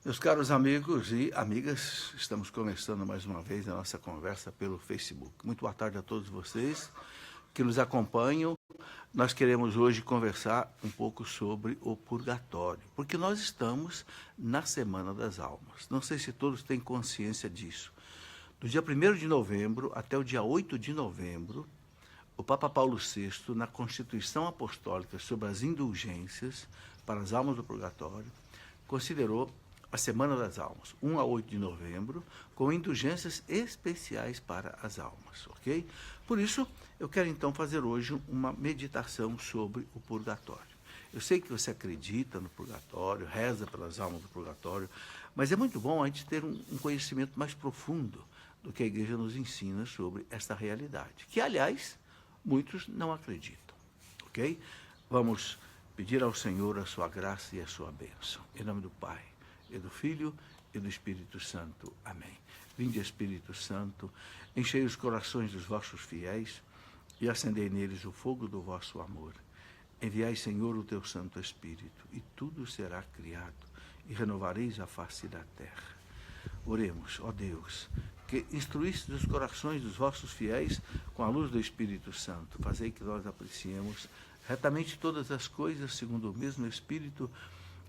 Meus caros amigos e amigas, estamos começando mais uma vez a nossa conversa pelo Facebook. Muito boa tarde a todos vocês que nos acompanham. Nós queremos hoje conversar um pouco sobre o purgatório, porque nós estamos na Semana das Almas. Não sei se todos têm consciência disso. Do dia 1º de novembro até o dia 8 de novembro, o Papa Paulo VI, na Constituição Apostólica sobre as Indulgências para as Almas do Purgatório, considerou a Semana das Almas, 1 a 8 de novembro, com indulgências especiais para as almas, ok? Por isso, eu quero então fazer hoje uma meditação sobre o purgatório. Eu sei que você acredita no purgatório, reza pelas almas do purgatório, mas é muito bom a gente ter um conhecimento mais profundo do que a Igreja nos ensina sobre esta realidade, que, aliás, muitos não acreditam, ok? Vamos pedir ao Senhor a sua graça e a sua bênção. Em nome do Pai, e do Filho, e do Espírito Santo. Amém. Vinde, Espírito Santo, enchei os corações dos vossos fiéis e acendei neles o fogo do vosso amor. Enviai, Senhor, o teu Santo Espírito, e tudo será criado, e renovareis a face da terra. Oremos, ó Deus, que instruíste os corações dos vossos fiéis com a luz do Espírito Santo. Fazei que nós apreciemos retamente todas as coisas segundo o mesmo Espírito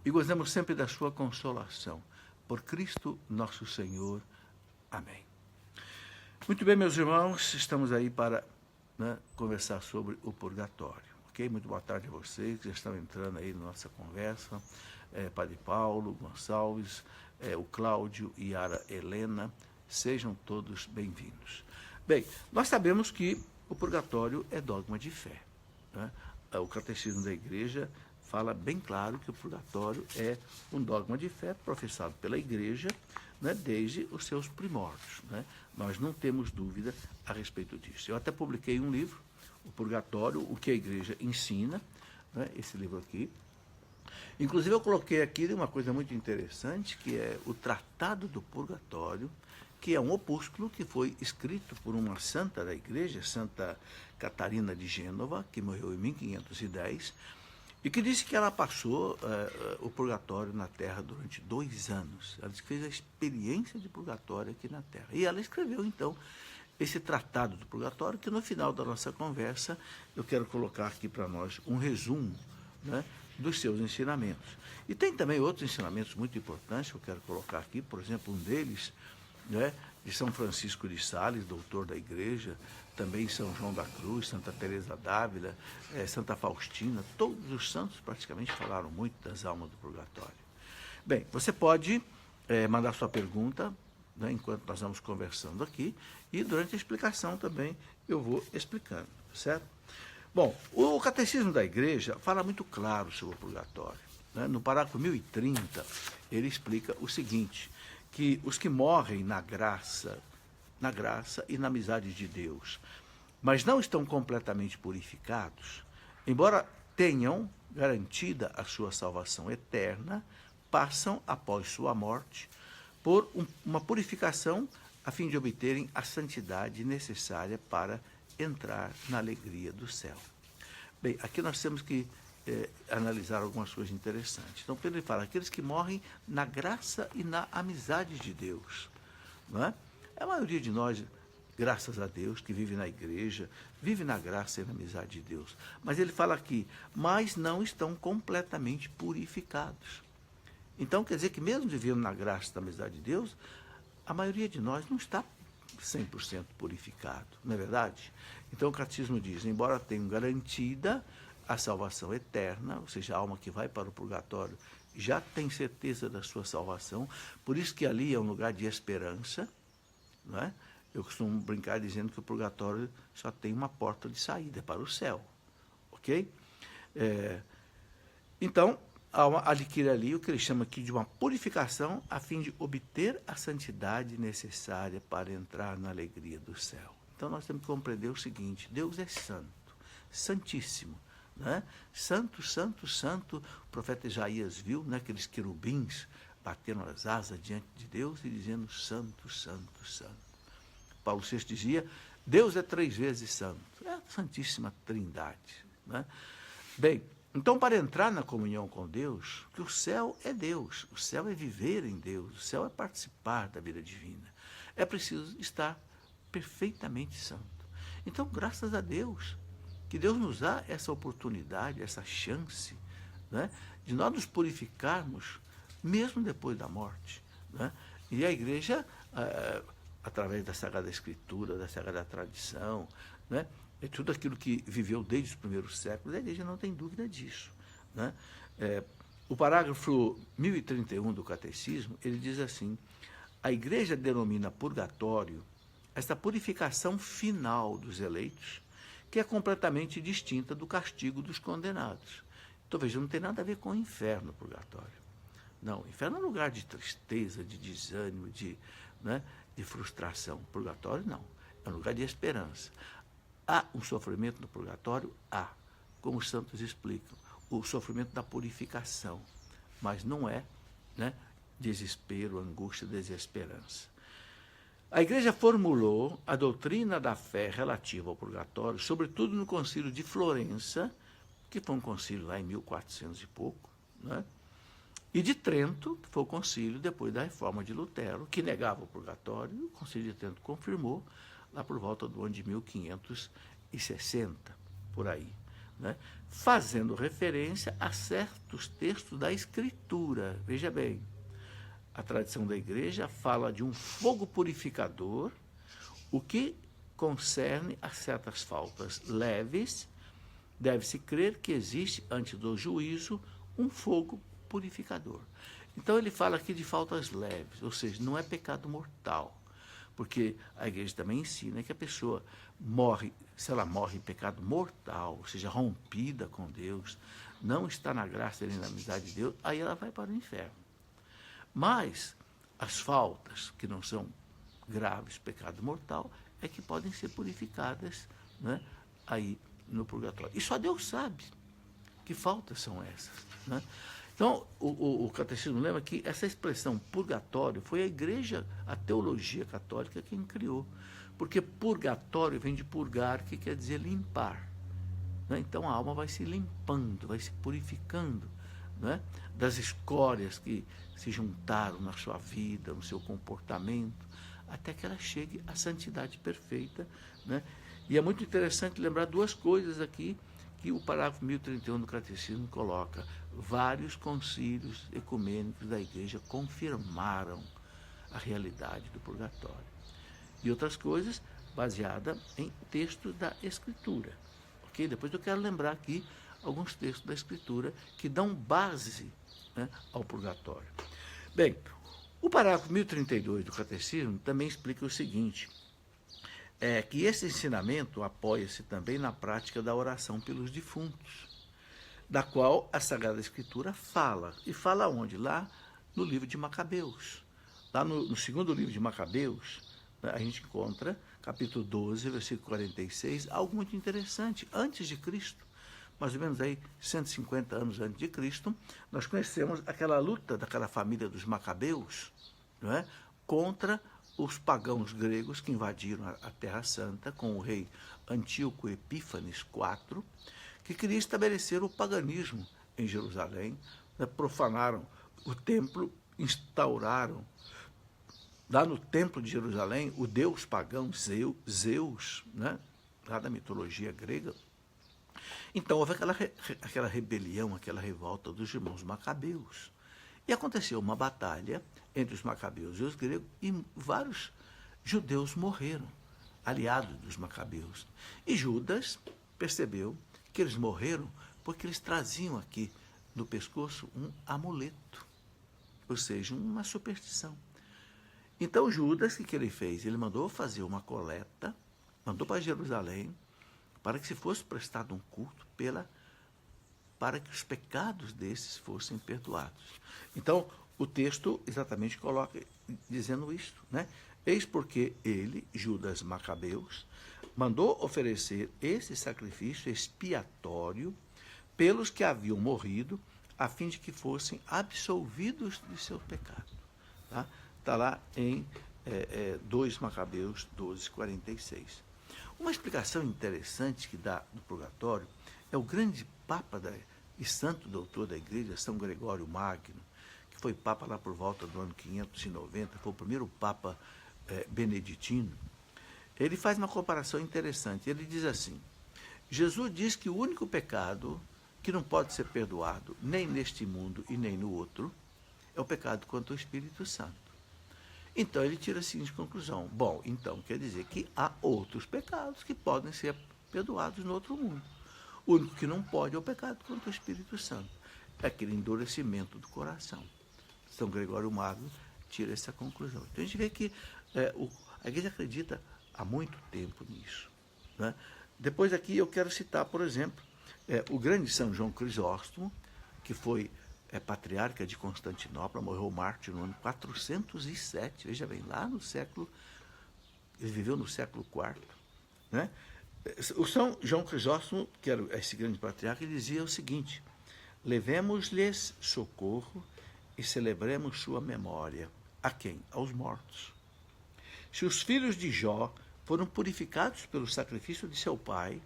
e gozemos sempre da sua consolação. Por Cristo nosso Senhor. Amém. Muito bem, meus irmãos, estamos aí para conversar sobre o purgatório. Ok? Muito boa tarde a vocês que já estão entrando aí na nossa conversa. Padre Paulo Gonçalves, o Cláudio e a Helena, sejam todos bem-vindos. Bem, nós sabemos que o purgatório é dogma de fé, né? O Catecismo da Igreja fala bem claro que o purgatório é um dogma de fé professado pela Igreja, né, desde os seus primórdios, né? Nós não temos dúvida a respeito disso. Eu até publiquei um livro, O Purgatório, o que a Igreja ensina, né, esse livro aqui. Inclusive eu coloquei aqui uma coisa muito interessante, que é o Tratado do Purgatório, que é um opúsculo que foi escrito por uma santa da Igreja, Santa Catarina de Gênova, que morreu em 1510, e que disse que ela passou o purgatório na Terra durante 2 anos. Ela disse que fez a experiência de purgatório aqui na Terra. E ela escreveu, então, esse Tratado do Purgatório, que no final da nossa conversa eu quero colocar aqui para nós um resumo, né, dos seus ensinamentos. E tem também outros ensinamentos muito importantes que eu quero colocar aqui, por exemplo, um deles, né, de São Francisco de Sales, doutor da Igreja, também São João da Cruz, Santa Teresa d'Ávila, Santa Faustina, todos os santos praticamente falaram muito das almas do purgatório. Bem, você pode mandar sua pergunta, né, enquanto nós vamos conversando aqui, e durante a explicação também eu vou explicando, certo? Bom, o Catecismo da Igreja fala muito claro sobre o purgatório, né? No parágrafo 1030, ele explica o seguinte, que os que morrem na graça e na amizade de Deus, mas não estão completamente purificados, embora tenham garantida a sua salvação eterna, passam, após sua morte, por uma purificação a fim de obterem a santidade necessária para entrar na alegria do céu. Bem, aqui nós temos que analisar algumas coisas interessantes. Então, Pedro fala, aqueles que morrem na graça e na amizade de Deus, não é? A maioria de nós, graças a Deus, que vive na igreja, vive na graça e na amizade de Deus. Mas ele fala aqui, mas não estão completamente purificados. Então, quer dizer que mesmo vivendo na graça e na amizade de Deus, a maioria de nós não está 100% purificado, não é verdade? Então, o Catecismo diz, embora tenham garantida a salvação eterna, ou seja, a alma que vai para o purgatório já tem certeza da sua salvação, por isso que ali é um lugar de esperança, não é? Eu costumo brincar dizendo que o purgatório só tem uma porta de saída, para o céu, ok? Então, a alma adquire ali o que ele chama aqui de uma purificação a fim de obter a santidade necessária para entrar na alegria do céu. Então, nós temos que compreender o seguinte, Deus é santo, santíssimo, né? Santo, santo, santo, o profeta Isaías viu, né, aqueles querubins batendo as asas diante de Deus e dizendo santo, santo, santo. Paulo VI dizia, Deus é 3 vezes santo, é a Santíssima Trindade, né? Bem, Então, para entrar na comunhão com Deus, que o céu é Deus, o céu é viver em Deus, o céu é participar da vida divina, é preciso estar perfeitamente santo. Então, graças a Deus, que Deus nos dá essa oportunidade, essa chance, né, de nós nos purificarmos mesmo depois da morte. Né? E a igreja, através da Sagrada Escritura, da Sagrada Tradição, né, é tudo aquilo que viveu desde os primeiros séculos, a igreja não tem dúvida disso. Né? O parágrafo 1031 do Catecismo, ele diz assim: a igreja denomina purgatório esta purificação final dos eleitos, que é completamente distinta do castigo dos condenados. Então, veja, não tem nada a ver com o inferno, purgatório. Não, o inferno é um lugar de tristeza, de desânimo, né, de frustração. Purgatório, não. É um lugar de esperança. Há um sofrimento no purgatório? Há. Como os santos explicam, o sofrimento da purificação. Mas não é, né, desespero, angústia, desesperança. A Igreja formulou a doutrina da fé relativa ao purgatório, sobretudo no Concílio de Florença, que foi um concílio lá em 1400 e pouco, né? E de Trento, que foi o concílio depois da reforma de Lutero, que negava o purgatório, e o Concílio de Trento confirmou lá por volta do ano de 1560, por aí, né? Fazendo referência a certos textos da Escritura. Veja bem, a tradição da Igreja fala de um fogo purificador, o que concerne a certas faltas leves. Deve-se crer que existe, antes do juízo, um fogo purificador. Então, ele fala aqui de faltas leves, ou seja, não é pecado mortal, porque a igreja também ensina que a pessoa morre, se ela morre em pecado mortal, ou seja, rompida com Deus, não está na graça nem na amizade de Deus, aí ela vai para o inferno. Mas as faltas que não são graves, pecado mortal, é que podem ser purificadas, né, aí no purgatório. E só Deus sabe que faltas são essas. Né? Então, o catecismo lembra que essa expressão purgatório foi a igreja, a teologia católica quem criou. Porque purgatório vem de purgar, que quer dizer limpar. Né? Então, a alma vai se limpando, vai se purificando, né, das escórias que se juntaram na sua vida, no seu comportamento, até que ela chegue à santidade perfeita. Né? E é muito interessante lembrar duas coisas aqui que o parágrafo 1031 do Catecismo coloca. Vários concílios ecumênicos da Igreja confirmaram a realidade do purgatório. E outras coisas baseadas em textos da Escritura. Okay? Depois eu quero lembrar aqui alguns textos da Escritura que dão base, né, ao purgatório. Bem, o parágrafo 1032 do Catecismo também explica o seguinte: que esse ensinamento apoia-se também na prática da oração pelos defuntos, da qual a Sagrada Escritura fala. E fala onde? Lá no livro de Macabeus. Lá no segundo livro de Macabeus, né, a gente encontra, capítulo 12, versículo 46, algo muito interessante. Antes de Cristo, mais ou menos aí 150 anos antes de Cristo, nós conhecemos aquela luta daquela família dos Macabeus, não é, contra os pagãos gregos que invadiram a Terra Santa com o rei Antíoco Epífanes IV, que queria estabelecer o paganismo em Jerusalém, né, profanaram o templo, instauraram lá no templo de Jerusalém o deus pagão Zeus, né, lá da mitologia grega. Então houve aquela rebelião, aquela revolta dos irmãos Macabeus. E aconteceu uma batalha entre os Macabeus e os gregos, e vários judeus morreram, aliados dos Macabeus. E Judas percebeu que eles morreram porque eles traziam aqui no pescoço um amuleto, ou seja, uma superstição. Então Judas, o que ele fez? Ele mandou fazer uma coleta, mandou para Jerusalém, para que se fosse prestado um culto para que os pecados desses fossem perdoados. Então, o texto exatamente coloca dizendo isso, né? Eis porque ele, Judas Macabeus, mandou oferecer esse sacrifício expiatório pelos que haviam morrido, a fim de que fossem absolvidos de seu pecado. Tá? Está lá em 2 Macabeus 12, 46. Uma explicação interessante que dá do purgatório é o grande Papa e santo doutor da igreja, São Gregório Magno, que foi papa lá por volta do ano 590, foi o primeiro papa beneditino, ele faz uma comparação interessante. Ele diz assim: Jesus diz que o único pecado que não pode ser perdoado, nem neste mundo e nem no outro, é o pecado contra o Espírito Santo. Então ele tira a seguinte conclusão: bom, então quer dizer que há outros pecados que podem ser perdoados no outro mundo. O único que não pode é o pecado contra o Espírito Santo. É aquele endurecimento do coração. São Gregório Magno tira essa conclusão. Então a gente vê que a igreja acredita há muito tempo nisso, né? Depois aqui eu quero citar, por exemplo, o grande São João Crisóstomo, que foi patriarca de Constantinopla, morreu mártir no ano 407, veja bem, lá no século, ele viveu no século IV, né? O São João Crisóstomo, que era esse grande patriarca, ele dizia o seguinte: levemos-lhes socorro e celebremos sua memória. A quem? Aos mortos. Se os filhos de Jó foram purificados pelo sacrifício de seu pai,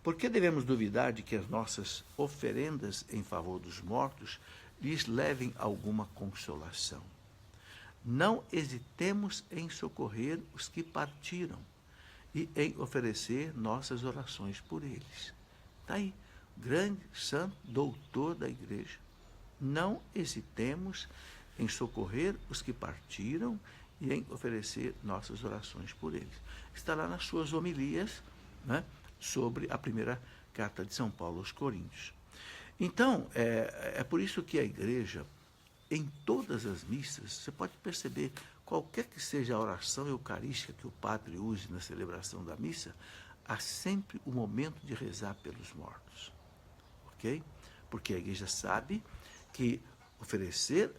por que devemos duvidar de que as nossas oferendas em favor dos mortos lhes levem alguma consolação? Não hesitemos em socorrer os que partiram e em oferecer nossas orações por eles. Está aí, grande santo doutor da igreja. Não hesitemos em socorrer os que partiram e em oferecer nossas orações por eles. Está lá nas suas homilias, né, sobre a primeira carta de São Paulo aos Coríntios. Então, é por isso que a igreja, em todas as missas, você pode perceber, qualquer que seja a oração eucarística que o padre use na celebração da missa, há sempre o momento de rezar pelos mortos. Ok? Porque a igreja sabe que oferecer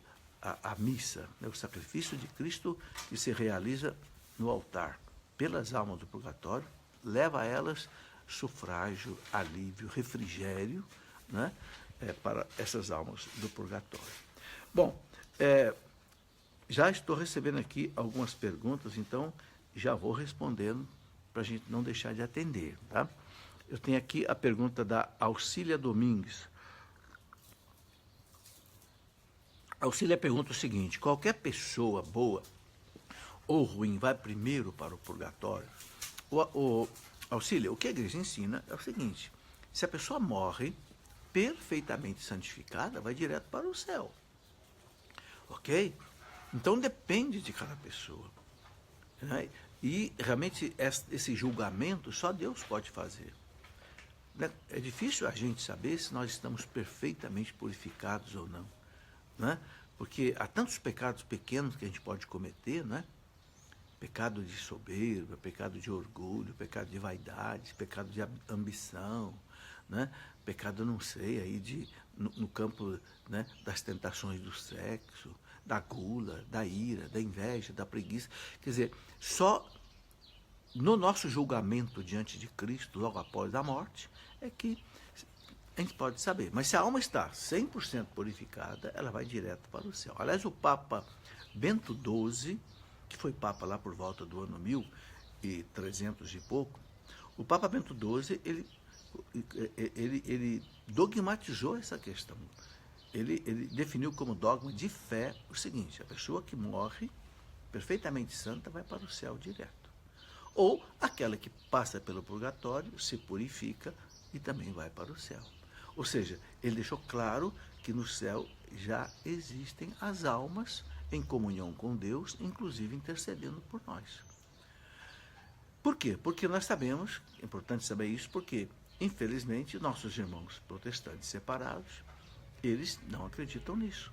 a missa, né, o sacrifício de Cristo que se realiza no altar pelas almas do purgatório, leva a elas sufrágio, alívio, refrigério, né, para essas almas do purgatório. Bom, já estou recebendo aqui algumas perguntas, então já vou respondendo para a gente não deixar de atender, tá? Eu tenho aqui a pergunta da Auxília Domingues. A Auxília pergunta o seguinte: qualquer pessoa boa ou ruim vai primeiro para o purgatório? Auxília, o que a igreja ensina é o seguinte: se a pessoa morre perfeitamente santificada, vai direto para o céu. Ok? Então depende de cada pessoa, né? E realmente esse julgamento só Deus pode fazer. É difícil a gente saber se nós estamos perfeitamente purificados ou não, né? Porque há tantos pecados pequenos que a gente pode cometer, né? Pecado de soberba, pecado de orgulho, pecado de vaidade, pecado de ambição, né? Pecado, não sei, aí no campo, né, das tentações do sexo, da gula, da ira, da inveja, da preguiça. Quer dizer, só no nosso julgamento diante de Cristo, logo após a morte, é que a gente pode saber. Mas se a alma está 100% purificada, ela vai direto para o céu. Aliás, o Papa Bento XII, que foi Papa lá por volta do ano 1300 e pouco, o Papa Bento XII, ele dogmatizou essa questão. Ele definiu como dogma de fé o seguinte: a pessoa que morre perfeitamente santa vai para o céu direto. Ou aquela que passa pelo purgatório, se purifica e também vai para o céu. Ou seja, ele deixou claro que no céu já existem as almas em comunhão com Deus, inclusive intercedendo por nós. Por quê? Porque nós sabemos, é importante saber isso, porque, infelizmente, nossos irmãos protestantes separados, eles não acreditam nisso.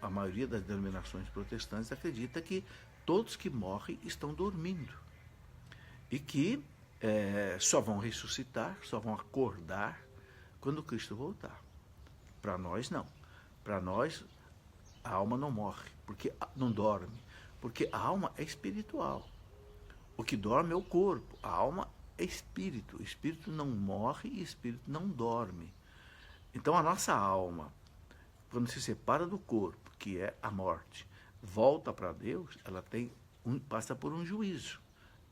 A maioria das denominações protestantes acredita que todos que morrem estão dormindo e que só vão ressuscitar, só vão acordar quando Cristo voltar. Para nós, não. Para nós, a alma não morre, porque não dorme, porque a alma é espiritual. O que dorme é o corpo, a alma é espírito. O espírito não morre e o espírito não dorme. Então a nossa alma, quando se separa do corpo, que é a morte, volta para Deus, ela passa por um juízo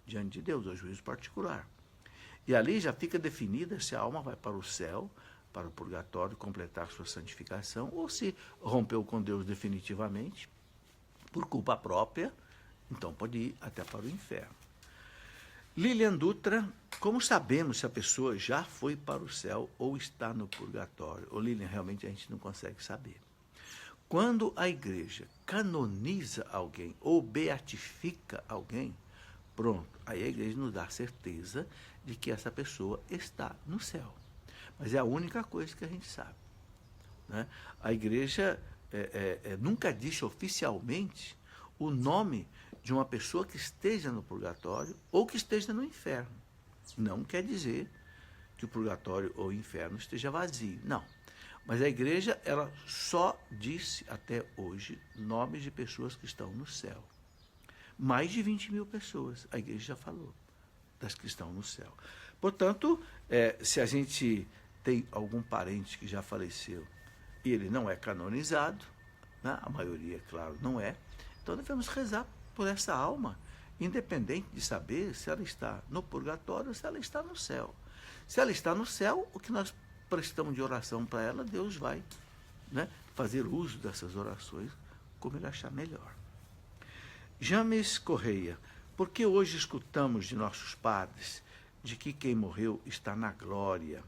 diante de Deus, é um juízo particular. E ali já fica definida se a alma vai para o céu, para o purgatório completar sua santificação, ou se rompeu com Deus definitivamente, por culpa própria, então pode ir até para o inferno. Lilian Dutra, como sabemos se a pessoa já foi para o céu ou está no purgatório? Ô Lilian, realmente a gente não consegue saber. Quando a igreja canoniza alguém ou beatifica alguém, pronto, aí a igreja nos dá certeza de que essa pessoa está no céu. Mas é a única coisa que a gente sabe, né? A igreja nunca disse oficialmente o nome de uma pessoa que esteja no purgatório ou que esteja no inferno. Não quer dizer que o purgatório ou o inferno esteja vazio, não. Mas a igreja, ela só disse até hoje nomes de pessoas que estão no céu. Mais de 20 mil pessoas, a igreja já falou, das que estão no céu. Portanto, se a gente tem algum parente que já faleceu e ele não é canonizado, né? A maioria, claro, não é, então devemos rezar por essa alma, independente de saber se ela está no purgatório ou se ela está no céu. Se ela está no céu, o que nós prestamos de oração para ela, Deus vai, né, fazer uso dessas orações como ele achar melhor. James Correia, por que hoje escutamos de nossos padres de que quem morreu está na glória,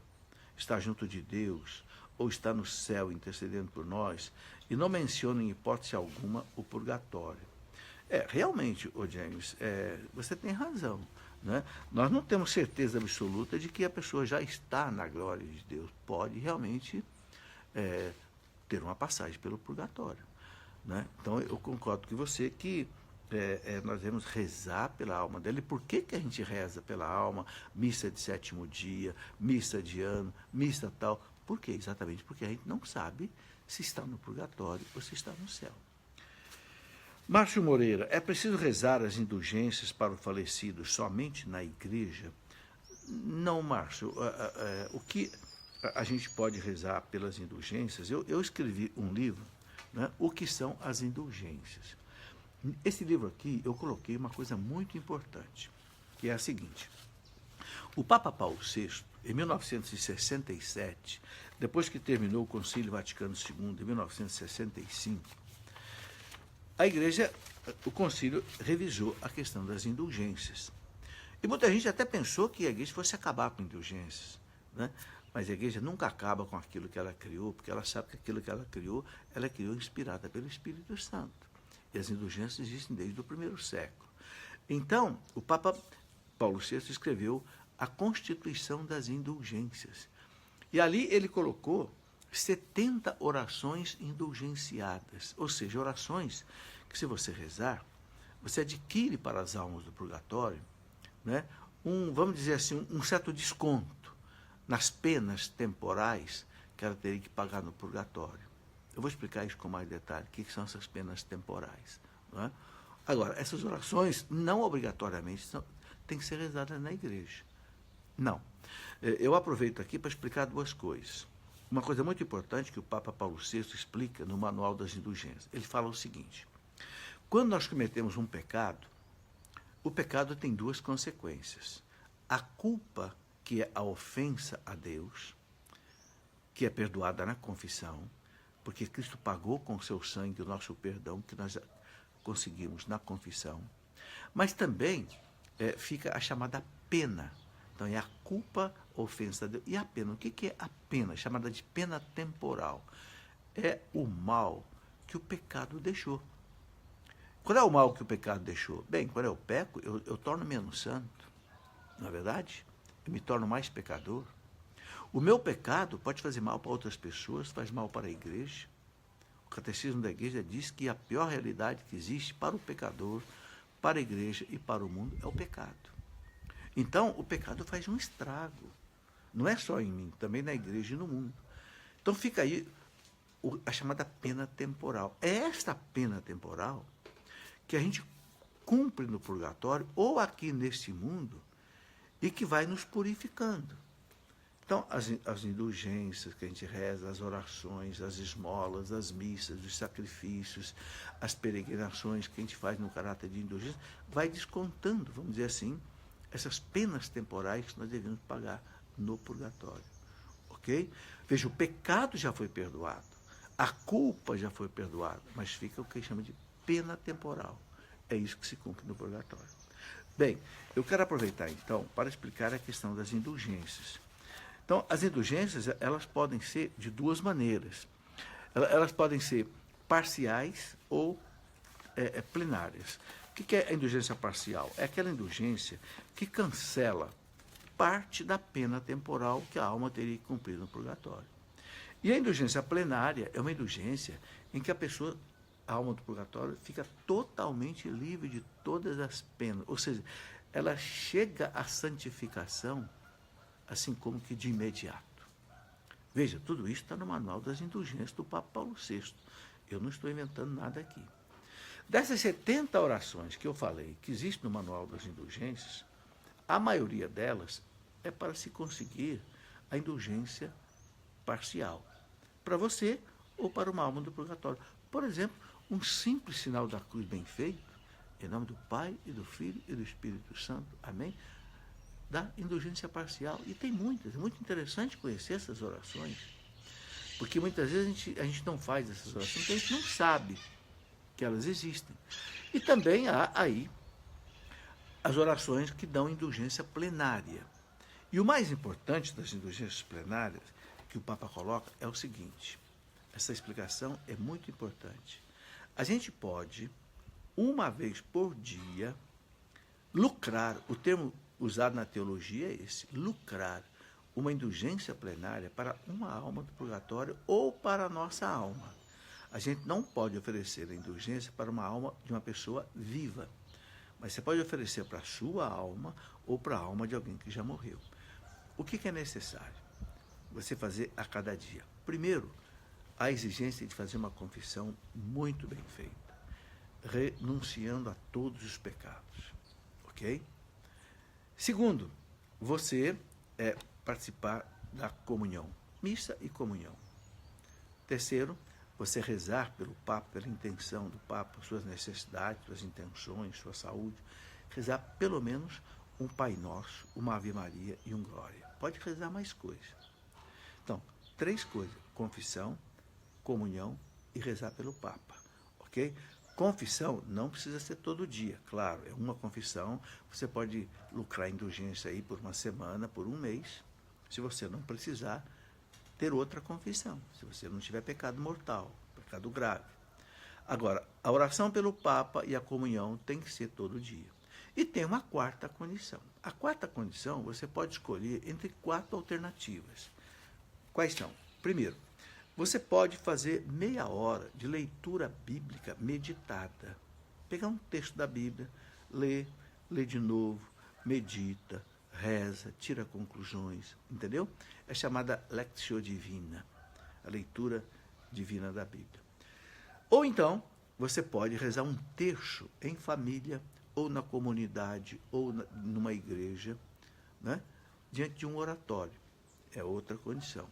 está junto de Deus, ou está no céu intercedendo por nós, e não mencionam em hipótese alguma o purgatório? Realmente, James, você tem razão, né? Nós não temos certeza absoluta de que a pessoa já está na glória de Deus. Pode realmente ter uma passagem pelo purgatório, né? Então, eu concordo com você que nós devemos rezar pela alma dela. E por que a gente reza pela alma? Missa de sétimo dia, missa de ano, missa tal. Por quê? Exatamente porque a gente não sabe se está no purgatório ou se está no céu. Márcio Moreira, é preciso rezar as indulgências para o falecido somente na igreja? Não, Márcio. O que a gente pode rezar pelas indulgências? Eu escrevi um livro, né, O que são as indulgências. Esse livro aqui eu coloquei uma coisa muito importante, que é a seguinte. O Papa Paulo VI, em 1967, depois que terminou o Concílio Vaticano II, em 1965, a igreja, o concílio, revisou a questão das indulgências. E muita gente até pensou que a igreja fosse acabar com indulgências, né? Mas a igreja nunca acaba com aquilo que ela criou, porque ela sabe que aquilo que ela criou inspirada pelo Espírito Santo. E as indulgências existem desde o primeiro século. Então, o Papa Paulo VI escreveu a Constituição das Indulgências. E ali ele colocou 70 orações indulgenciadas, ou seja, orações que, se você rezar, você adquire para as almas do purgatório, né, vamos dizer assim, um certo desconto nas penas temporais que ela teria que pagar no purgatório. Eu vou explicar isso com mais detalhe, o que são essas penas temporais, não é? Agora, essas orações não obrigatoriamente têm que ser rezadas na igreja. Não. Eu aproveito aqui para explicar duas coisas. Uma coisa muito importante que o Papa Paulo VI explica no Manual das Indulgências. Ele fala o seguinte: quando nós cometemos um pecado, o pecado tem duas consequências. A culpa, que é a ofensa a Deus, que é perdoada na confissão, porque Cristo pagou com o seu sangue o nosso perdão, que nós conseguimos na confissão. Mas também fica a chamada pena. Então, é a culpa, a ofensa a Deus. E a pena? O que é a pena? Chamada de pena temporal. É o mal que o pecado deixou. Qual é o mal que o pecado deixou? Bem, quando eu peco, eu torno menos santo. Não é verdade? Eu me torno mais pecador. O meu pecado pode fazer mal para outras pessoas, faz mal para a igreja. O Catecismo da Igreja diz que a pior realidade que existe para o pecador, para a igreja e para o mundo é o pecado. Então, o pecado faz um estrago. Não é só em mim, também na igreja e no mundo. Então, fica aí a chamada pena temporal. É esta pena temporal que a gente cumpre no purgatório ou aqui neste mundo e que vai nos purificando. Então, as indulgências que a gente reza, as orações, as esmolas, as missas, os sacrifícios, as peregrinações que a gente faz no caráter de indulgência, vai descontando, vamos dizer assim, essas penas temporais que nós devemos pagar no purgatório. Ok? ok? Veja, o pecado já foi perdoado, a culpa já foi perdoada, mas fica o que chama de pena temporal. É isso que se cumpre no purgatório. Bem, eu quero aproveitar, então, para explicar a questão das indulgências. Então, as indulgências, elas podem ser de duas maneiras. Elas podem ser parciais ou plenárias. O que é a indulgência parcial? É aquela indulgência que cancela parte da pena temporal que a alma teria que cumprir no purgatório. E a indulgência plenária é uma indulgência em que a pessoa, a alma do purgatório, fica totalmente livre de todas as penas. Ou seja, ela chega à santificação, assim como que de imediato. Veja, tudo isso está no Manual das Indulgências do Papa Paulo VI. Eu não estou inventando nada aqui. Dessas 70 orações que eu falei, que existem no Manual das Indulgências, a maioria delas é para se conseguir a indulgência parcial, para você ou para uma alma do purgatório. Por exemplo, um simples sinal da cruz bem feito, em nome do Pai, e do Filho, e do Espírito Santo, amém? Da indulgência parcial. E tem muitas, é muito interessante conhecer essas orações, porque muitas vezes a gente não faz essas orações, porque a gente não sabe que elas existem. E também há aí as orações que dão indulgência plenária. E o mais importante das indulgências plenárias que o Papa coloca é o seguinte, essa explicação é muito importante. A gente pode, uma vez por dia, lucrar, o termo usado na teologia é esse, lucrar uma indulgência plenária para uma alma do purgatório ou para a nossa alma. A gente não pode oferecer a indulgência para uma alma de uma pessoa viva, mas você pode oferecer para a sua alma ou para a alma de alguém que já morreu. O que é necessário? Você fazer a cada dia. Primeiro, a exigência de fazer uma confissão muito bem feita, renunciando a todos os pecados, ok? Segundo, você participar da comunhão, missa e comunhão. Terceiro, você rezar pelo Papa, pela intenção do Papa, suas necessidades, suas intenções, sua saúde. Rezar pelo menos um Pai Nosso, uma Ave Maria e um Glória. Pode rezar mais coisas. Então, 3 coisas, confissão, comunhão e rezar pelo Papa, ok? Confissão não precisa ser todo dia, claro, é uma confissão, você pode lucrar indulgência aí por uma semana, por um mês, se você não precisar ter outra confissão, se você não tiver pecado mortal, pecado grave. Agora, a oração pelo Papa e a comunhão tem que ser todo dia. E tem uma quarta condição. A quarta condição, você pode escolher entre 4 alternativas. Quais são? Primeiro, você pode fazer meia hora de leitura bíblica meditada. Pegar um texto da Bíblia, lê de novo, medita, reza, tira conclusões, entendeu? É chamada Lectio Divina, a leitura divina da Bíblia. Ou então, você pode rezar um terço em família, ou na comunidade, ou numa igreja, né? Diante de um oratório. É outra condição.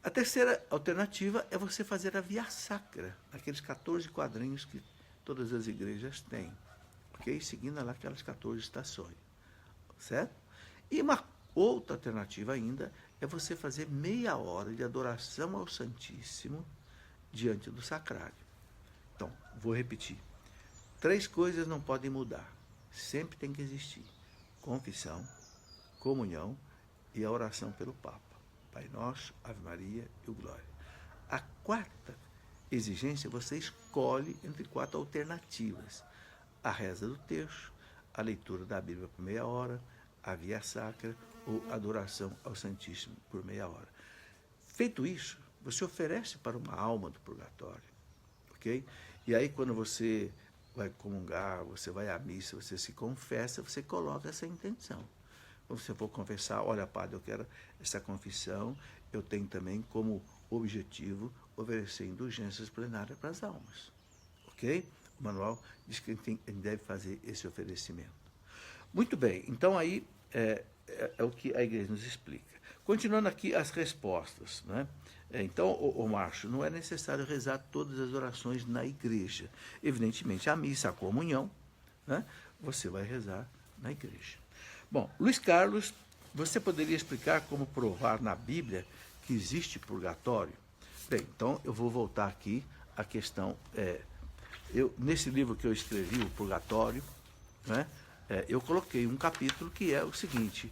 A terceira alternativa é você fazer a Via Sacra, aqueles 14 quadrinhos que todas as igrejas têm, ok? Seguindo lá aquelas 14 estações, certo? E uma outra alternativa ainda é você fazer meia hora de adoração ao Santíssimo diante do sacrário. Então, vou repetir. 3 coisas não podem mudar, sempre tem que existir: confissão, comunhão e a oração pelo Papa. Pai Nosso, Ave Maria e o Glória. A quarta exigência, você escolhe entre 4 alternativas: a reza do terço, a leitura da Bíblia por meia hora, a Via Sacra ou adoração ao Santíssimo por meia hora. Feito isso, você oferece para uma alma do purgatório, ok? E aí, quando você vai comungar, você vai à missa, você se confessa, você coloca essa intenção. Quando você for confessar, olha, padre, eu quero essa confissão, eu tenho também como objetivo oferecer indulgências plenárias para as almas. Ok? O manual diz que a gente deve fazer esse oferecimento. Muito bem, então aí é o que a igreja nos explica. Continuando aqui as respostas, né? Então, o Márcio, não é necessário rezar todas as orações na igreja. Evidentemente, a missa, a comunhão, né? Você vai rezar na igreja. Bom, Luiz Carlos você poderia explicar como provar na Bíblia que existe purgatório? Bem, então eu vou voltar aqui à questão. Nesse livro que eu escrevi, o Purgatório, né, eu coloquei um capítulo que é o seguinte,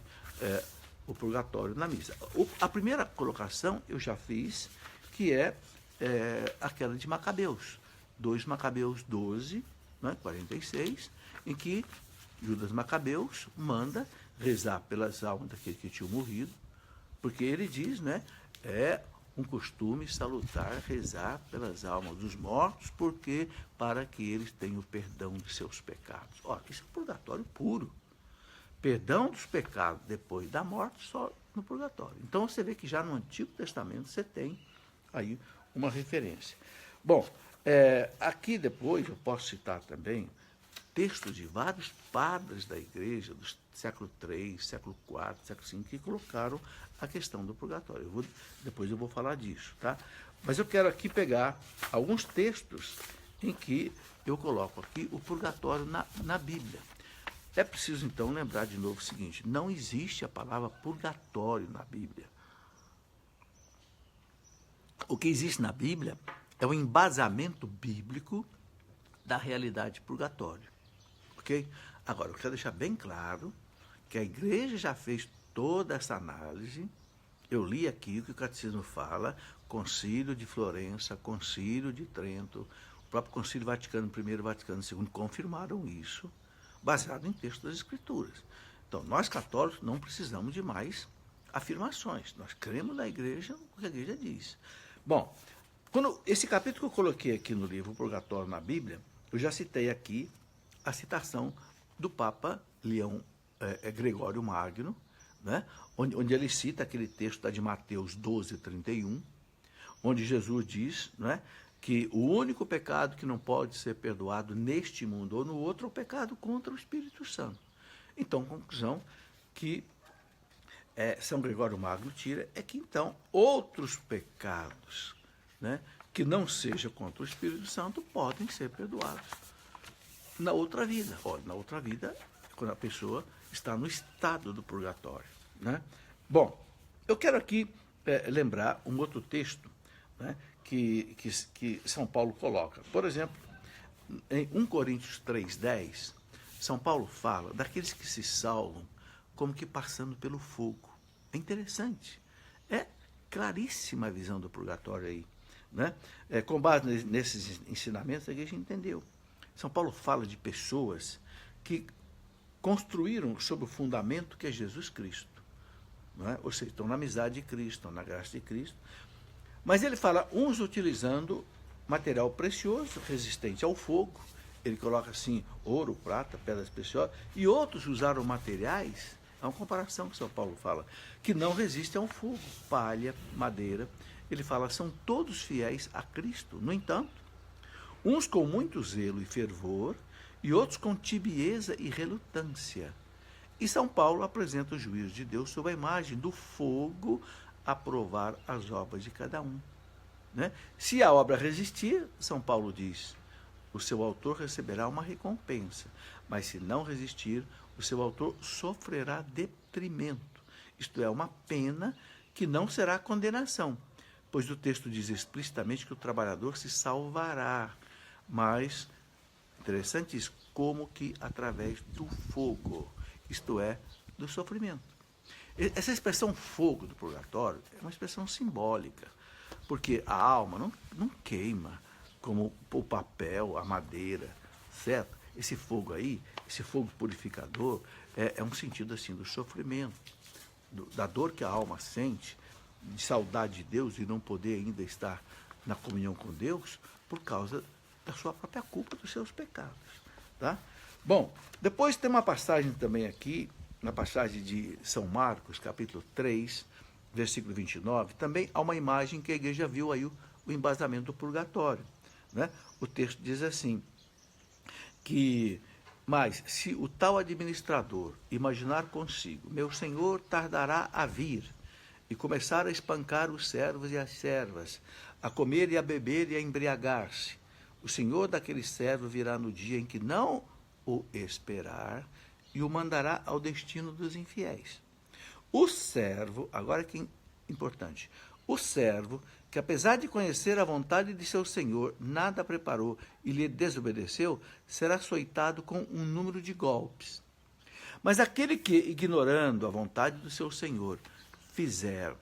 o purgatório na missa. A primeira colocação eu já fiz, que é aquela de Macabeus, 2 Macabeus 12, né, 46, em que Judas Macabeus manda rezar pelas almas daqueles que tinham morrido, porque ele diz, né, é um costume salutar rezar pelas almas dos mortos, porque para que eles tenham o perdão de seus pecados. Ó, isso é purgatório puro. Perdão dos pecados depois da morte só no purgatório. Então você vê que já no Antigo Testamento você tem aí uma referência. Bom, aqui depois eu posso citar também textos de vários padres da igreja do século III, século IV, século V, que colocaram a questão do purgatório. Depois eu vou falar disso, tá? Mas eu quero aqui pegar alguns textos em que eu coloco aqui o purgatório na Bíblia. É preciso, então, lembrar de novo o seguinte, não existe a palavra purgatório na Bíblia. O que existe na Bíblia é o embasamento bíblico da realidade de purgatório. Ok? Agora, eu quero deixar bem claro que a igreja já fez toda essa análise. Eu li aqui o que o Catecismo fala, Concílio de Florença, Concílio de Trento, o próprio Concílio Vaticano I e Vaticano II confirmaram isso, baseado em textos das Escrituras. Então, nós católicos não precisamos de mais afirmações. Nós cremos na igreja, o que a igreja diz. Bom, esse capítulo que eu coloquei aqui no livro, o Purgatório na Bíblia, eu já citei aqui a citação do Papa Leão Gregório Magno, né, onde ele cita aquele texto de Mateus 12, 31, onde Jesus diz, né, que o único pecado que não pode ser perdoado neste mundo ou no outro é o pecado contra o Espírito Santo. Então, a conclusão que São Gregório Magno tira é que, então, outros pecados, né, que não sejam contra o Espírito Santo podem ser perdoados na outra vida. Olha, na outra vida, quando a pessoa está no estado do purgatório, né? Bom, eu quero aqui lembrar um outro texto, né, que São Paulo coloca. Por exemplo, em 1 Coríntios 3,10, São Paulo fala daqueles que se salvam como que passando pelo fogo. É interessante. É claríssima a visão do purgatório aí, né? Com base nesses ensinamentos, a igreja entendeu. São Paulo fala de pessoas que construíram sob o fundamento que é Jesus Cristo, não é? Ou seja, estão na amizade de Cristo, estão na graça de Cristo. Mas ele fala, uns utilizando material precioso, resistente ao fogo, ele coloca assim, ouro, prata, pedras preciosas, e outros usaram materiais, é uma comparação que São Paulo fala, que não resistem ao fogo, palha, madeira. Ele fala, são todos fiéis a Cristo. No entanto, uns com muito zelo e fervor, e outros com tibieza e relutância. E São Paulo apresenta o juízo de Deus sob a imagem do fogo a provar as obras de cada um, né? Se a obra resistir, São Paulo diz, o seu autor receberá uma recompensa, mas se não resistir, o seu autor sofrerá detrimento, isto é, uma pena que não será condenação, pois o texto diz explicitamente que o trabalhador se salvará, mas, interessante isso, como que através do fogo, isto é, do sofrimento. Essa expressão fogo do purgatório é uma expressão simbólica, porque a alma não queima como o papel, a madeira, certo? Esse fogo aí, esse fogo purificador, é um sentido assim do sofrimento, da dor que a alma sente, de saudade de Deus e não poder ainda estar na comunhão com Deus por causa da sua própria culpa, dos seus pecados, tá? Bom, depois tem uma passagem também aqui, na passagem de São Marcos, capítulo 3, versículo 29, também há uma imagem que a igreja viu aí o embasamento do purgatório, né? O texto diz assim, mas se o tal administrador imaginar consigo, meu senhor tardará a vir, e começar a espancar os servos e as servas, a comer e a beber e a embriagar-se, o senhor daquele servo virá no dia em que não o esperar e o mandará ao destino dos infiéis. O servo, agora que é importante, o servo, que apesar de conhecer a vontade de seu senhor, nada preparou e lhe desobedeceu, será açoitado com um número de golpes. Mas aquele que, ignorando a vontade do seu senhor, fizer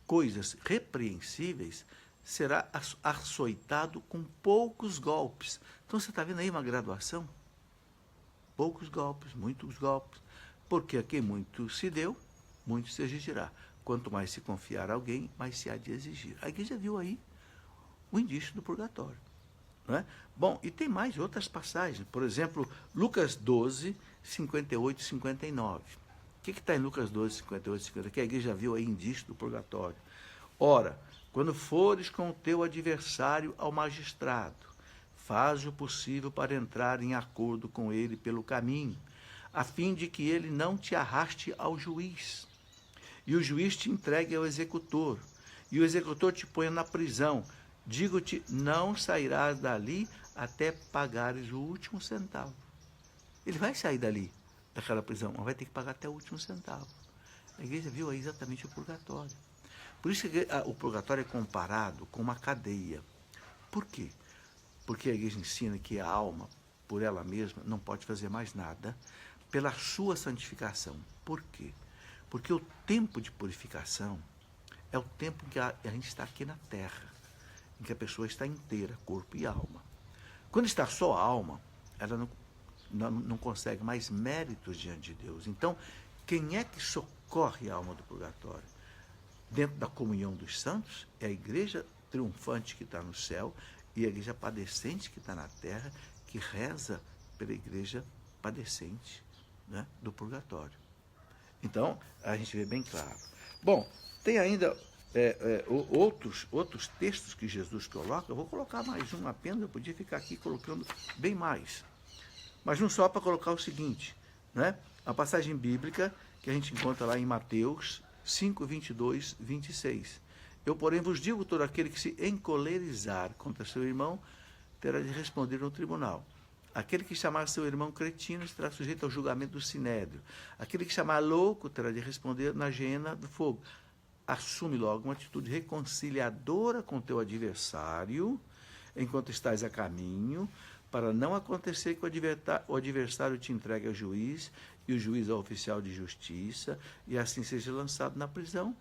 coisas repreensíveis, será açoitado com poucos golpes. Então você está vendo aí uma graduação? Poucos golpes, muitos golpes. Porque a quem muito se deu, muito se exigirá. Quanto mais se confiar a alguém, mais se há de exigir. A igreja viu aí o indício do purgatório. Não é? Bom, e tem mais outras passagens. Por exemplo, Lucas 12, 58 e 59. O que está em Lucas 12, 58 e 59? Que a igreja viu aí indício do purgatório. Ora, quando fores com o teu adversário ao magistrado, faz o possível para entrar em acordo com ele pelo caminho, a fim de que ele não te arraste ao juiz, e o juiz te entregue ao executor, e o executor te ponha na prisão. Digo-te, não sairás dali até pagares o último centavo. Ele vai sair dali, daquela prisão, mas vai ter que pagar até o último centavo. A igreja viu aí exatamente o purgatório. Por isso que o purgatório é comparado com uma cadeia. Por quê? Porque a igreja ensina que a alma, por ela mesma, não pode fazer mais nada pela sua santificação. Por quê? Porque o tempo de purificação é o tempo que a gente está aqui na Terra, em que a pessoa está inteira, corpo e alma. Quando está só a alma, ela não consegue mais méritos diante de Deus. Então, quem é que socorre a alma do purgatório? Dentro da comunhão dos santos, é a igreja triunfante que está no céu e a igreja padecente que está na terra, que reza pela igreja padecente, né, do purgatório. Então, a gente vê bem claro. Bom, tem ainda outros textos que Jesus coloca. Eu vou colocar mais um apenas, eu podia ficar aqui colocando bem mais. Mas não só para colocar o seguinte, né? A passagem bíblica que a gente encontra lá em Mateus 5, 22, 26. Eu, porém, vos digo, todo aquele que se encolerizar contra seu irmão, terá de responder no tribunal. Aquele que chamar seu irmão cretino estará sujeito ao julgamento do sinédrio. Aquele que chamar louco terá de responder na hiena do fogo. Assume logo uma atitude reconciliadora com teu adversário, enquanto estás a caminho, para não acontecer que o adversário te entregue ao juiz, e o juiz ao oficial de justiça, e assim seja lançado na prisão.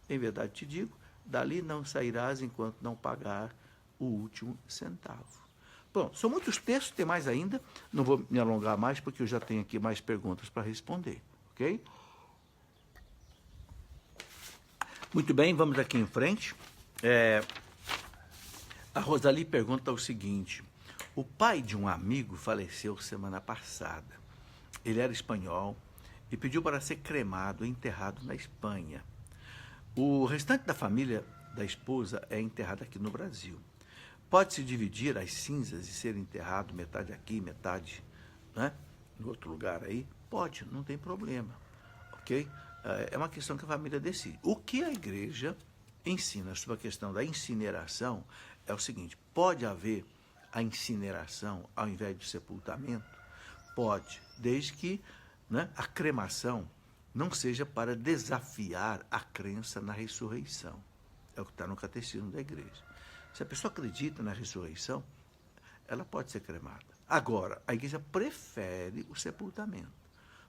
Em verdade te digo, dali não sairás enquanto não pagar o último centavo. Bom, são muitos textos, tem mais ainda, não vou me alongar mais, porque eu já tenho aqui mais perguntas para responder, ok? Muito bem, vamos aqui em frente. A Rosali pergunta o seguinte: o pai de um amigo faleceu semana passada. Ele era espanhol e pediu para ser cremado e enterrado na Espanha. O restante da família da esposa é enterrado aqui no Brasil. Pode-se dividir as cinzas e ser enterrado metade aqui, metade, né, no outro lugar aí? Pode, não tem problema, ok? É uma questão que a família decide. O que a igreja ensina sobre a questão da incineração é o seguinte: pode haver a incineração ao invés do sepultamento? Pode, desde que, né, a cremação não seja para desafiar a crença na ressurreição. É o que está no catecismo da igreja. Se a pessoa acredita na ressurreição, ela pode ser cremada. Agora, a igreja prefere o sepultamento.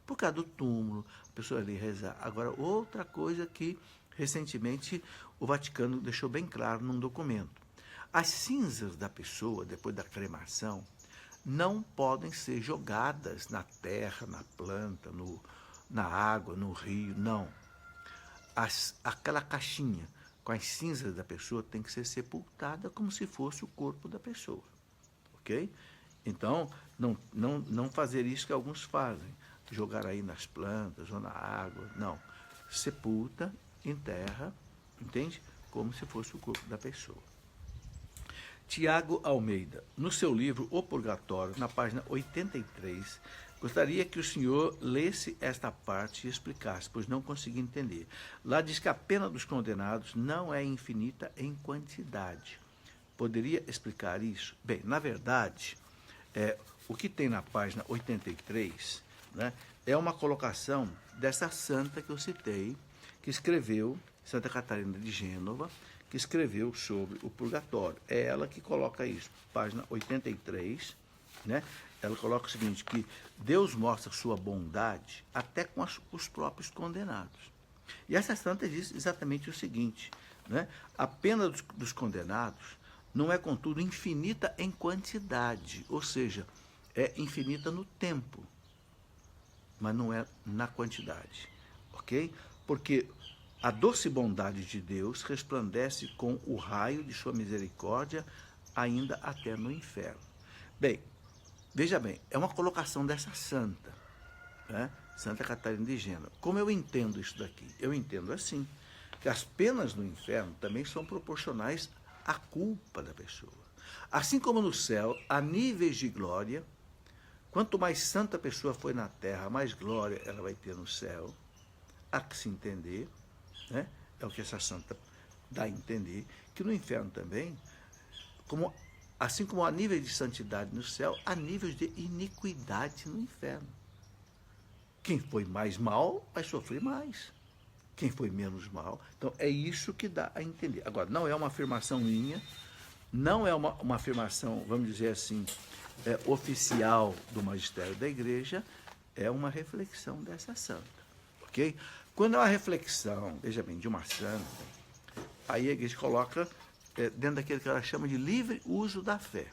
Por causa do túmulo, a pessoa ali rezar. Agora, outra coisa que recentemente o Vaticano deixou bem claro num documento: as cinzas da pessoa, depois da cremação, não podem ser jogadas na terra, na planta, na água, no rio, não. Aquela caixinha com as cinzas da pessoa tem que ser sepultada como se fosse o corpo da pessoa, ok? Então, não fazer isso que alguns fazem, jogar aí nas plantas ou na água, não. Sepulta, enterra, entende? Como se fosse o corpo da pessoa. Tiago Almeida, no seu livro O Purgatório, na página 83, gostaria que o senhor lesse esta parte e explicasse, pois não consegui entender. Lá diz que a pena dos condenados não é infinita em quantidade. Poderia explicar isso? Bem, na verdade, o que tem na página 83 né, é uma colocação dessa santa que eu citei, que escreveu, Santa Catarina de Gênova, que escreveu sobre o purgatório. É ela que coloca isso, página 83, né? Ela coloca o seguinte, que Deus mostra sua bondade até com os próprios condenados. E essa santa diz exatamente o seguinte, né? A pena dos condenados não é, contudo, infinita em quantidade, ou seja, é infinita no tempo, mas não é na quantidade, ok? Porque a doce bondade de Deus resplandece com o raio de sua misericórdia ainda até no inferno. Bem, veja bem, é uma colocação dessa santa, né? Santa Catarina de Gênova. Como eu entendo isso daqui? Eu entendo assim, que as penas no inferno também são proporcionais à culpa da pessoa. Assim como no céu, há níveis de glória, quanto mais santa a pessoa foi na terra, mais glória ela vai ter no céu. Há que se entender, né? É o que essa santa dá a entender, que no inferno também, assim como há níveis de santidade no céu, há níveis de iniquidade no inferno. Quem foi mais mal vai sofrer mais. Quem foi menos mal. Então, é isso que dá a entender. Agora, não é uma afirmação minha, não é uma afirmação, vamos dizer assim, oficial do magistério da igreja, é uma reflexão dessa santa. Ok? Quando é uma reflexão, veja bem, de uma santa, aí a igreja coloca dentro daquilo que ela chama de livre uso da fé.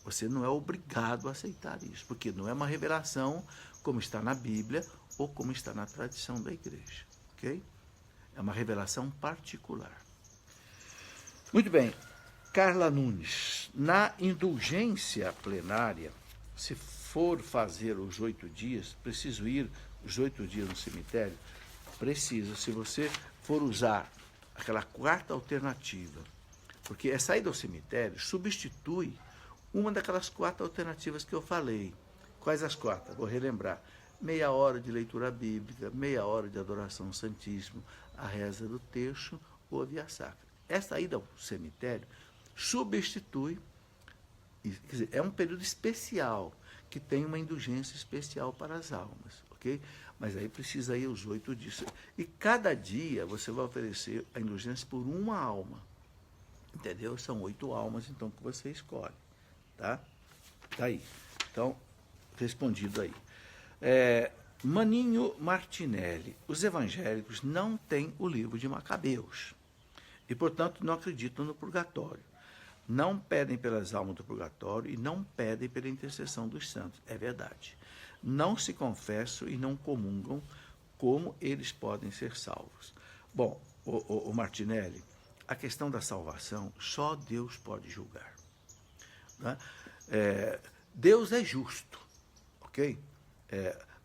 Você não é obrigado a aceitar isso, porque não é uma revelação como está na Bíblia ou como está na tradição da igreja. Ok? É uma revelação particular. Muito bem. Carla Nunes, na indulgência plenária, se for fazer os 8 dias, preciso ir os 8 dias no cemitério? Precisa, se você for usar aquela quarta alternativa, porque essa ida ao cemitério substitui uma daquelas 4 alternativas que eu falei. Quais as 4? Vou relembrar. Meia hora de leitura bíblica, meia hora de adoração ao Santíssimo, a reza do terço ou a via sacra. Essa ida ao cemitério substitui, quer dizer, é um período especial, que tem uma indulgência especial para as almas, ok? Mas aí precisa ir os 8 dias. E cada dia você vai oferecer a indulgência por uma alma. Entendeu? São 8 almas, então, que você escolhe. Tá? Tá aí. Então, respondido aí. Maninho Martinelli. Os evangélicos não têm o livro de Macabeus. E, portanto, não acreditam no purgatório. Não pedem pelas almas do purgatório e não pedem pela intercessão dos santos. É verdade. Não se confessam e não comungam, como eles podem ser salvos. Bom, o Martinelli, a questão da salvação, só Deus pode julgar. Né? Deus é justo, ok?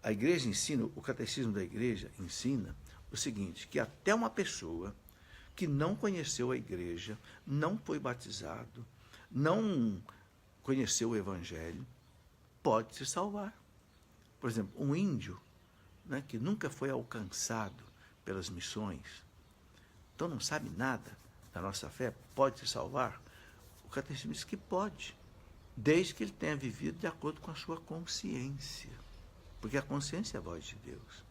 A igreja ensina, o catecismo da igreja ensina o seguinte, que até uma pessoa que não conheceu a igreja, não foi batizado, não conheceu o evangelho, pode se salvar. Por exemplo, um índio, né, que nunca foi alcançado pelas missões, então não sabe nada da nossa fé, pode se salvar? O catecismo diz que pode, desde que ele tenha vivido de acordo com a sua consciência, porque a consciência é a voz de Deus.